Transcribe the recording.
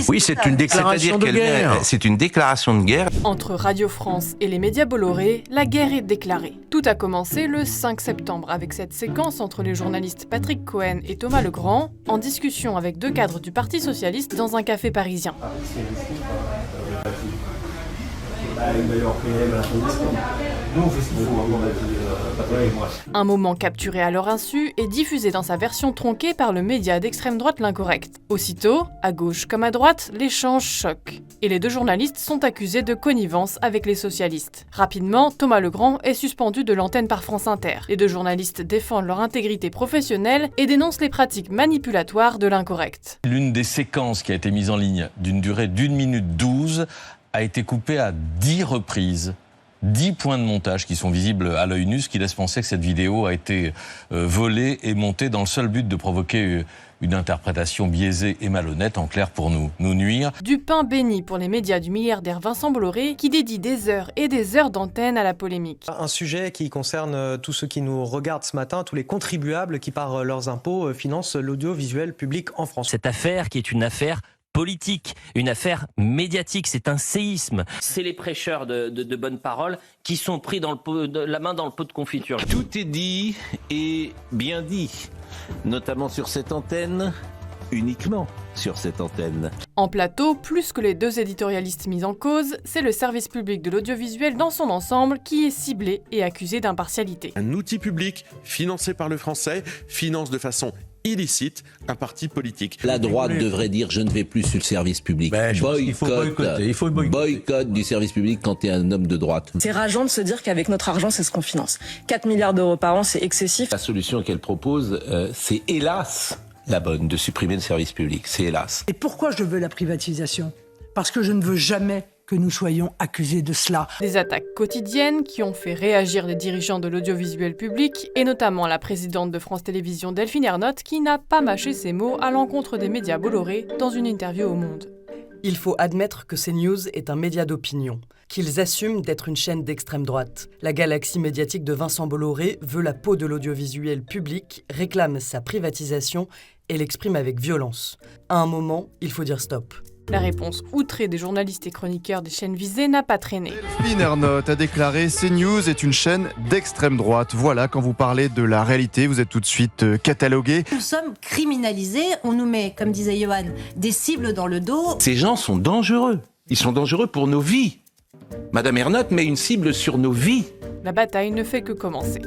Oui, c'est une déclaration de guerre. C'est une déclaration de guerre. Entre Radio France et les médias Bolloré, la guerre est déclarée. Tout a commencé le 5 septembre avec cette séquence entre les journalistes Patrick Cohen et Thomas Legrand en discussion avec deux cadres du Parti socialiste dans un café parisien. Un moment capturé à leur insu et diffusé dans sa version tronquée par le média d'extrême droite L'Incorrect. Aussitôt, à gauche comme à droite, l'échange choque. Et les deux journalistes sont accusés de connivence avec les socialistes. Rapidement, Thomas Legrand est suspendu de l'antenne par France Inter. Les deux journalistes défendent leur intégrité professionnelle et dénoncent les pratiques manipulatoires de L'Incorrect. L'une des séquences qui a été mise en ligne d'une durée d'1 minute 12 a été coupée à 10 reprises. 10 points de montage qui sont visibles à l'œil nu, ce qui laisse penser que cette vidéo a été volée et montée dans le seul but de provoquer une interprétation biaisée et malhonnête, en clair pour nous nuire. Du pain béni pour les médias du milliardaire Vincent Bolloré, qui dédie des heures et des heures d'antenne à la polémique. Un sujet qui concerne tous ceux qui nous regardent ce matin, tous les contribuables qui, par leurs impôts, financent l'audiovisuel public en France. Cette affaire qui est une affaire politique, une affaire médiatique, c'est un séisme. C'est les prêcheurs de bonne parole qui sont pris la main dans le pot de confiture. Tout est dit et bien dit, notamment sur cette antenne, uniquement sur cette antenne. En plateau, plus que les deux éditorialistes mis en cause, c'est le service public de l'audiovisuel dans son ensemble qui est ciblé et accusé d'impartialité. Un outil public financé par le français finance de façon illicite un parti politique. La droite devrait dire je ne vais plus sur le service public. Boycott du service public quand tu es un homme de droite. C'est rageant de se dire qu'avec notre argent, c'est ce qu'on finance. 4 milliards d'euros par an, c'est excessif. La solution qu'elle propose, c'est hélas la bonne, de supprimer le service public. C'est hélas. Et pourquoi je veux la privatisation ? Parce que je ne veux jamais que nous soyons accusés de cela. Des attaques quotidiennes qui ont fait réagir les dirigeants de l'audiovisuel public, et notamment la présidente de France Télévisions Delphine Ernotte, qui n'a pas mâché ses mots à l'encontre des médias Bolloré dans une interview au Monde. Il faut admettre que CNews est un média d'opinion, qu'ils assument d'être une chaîne d'extrême droite. La galaxie médiatique de Vincent Bolloré veut la peau de l'audiovisuel public, réclame sa privatisation et l'exprime avec violence. À un moment, il faut dire stop. La réponse outrée des journalistes et chroniqueurs des chaînes visées n'a pas traîné. Delphine Ernotte a déclaré « CNews est une chaîne d'extrême droite ». Voilà, quand vous parlez de la réalité, vous êtes tout de suite catalogué. Nous sommes criminalisés, on nous met, comme disait Johan, des cibles dans le dos. Ces gens sont dangereux. Ils sont dangereux pour nos vies. Madame Ernotte met une cible sur nos vies. La bataille ne fait que commencer.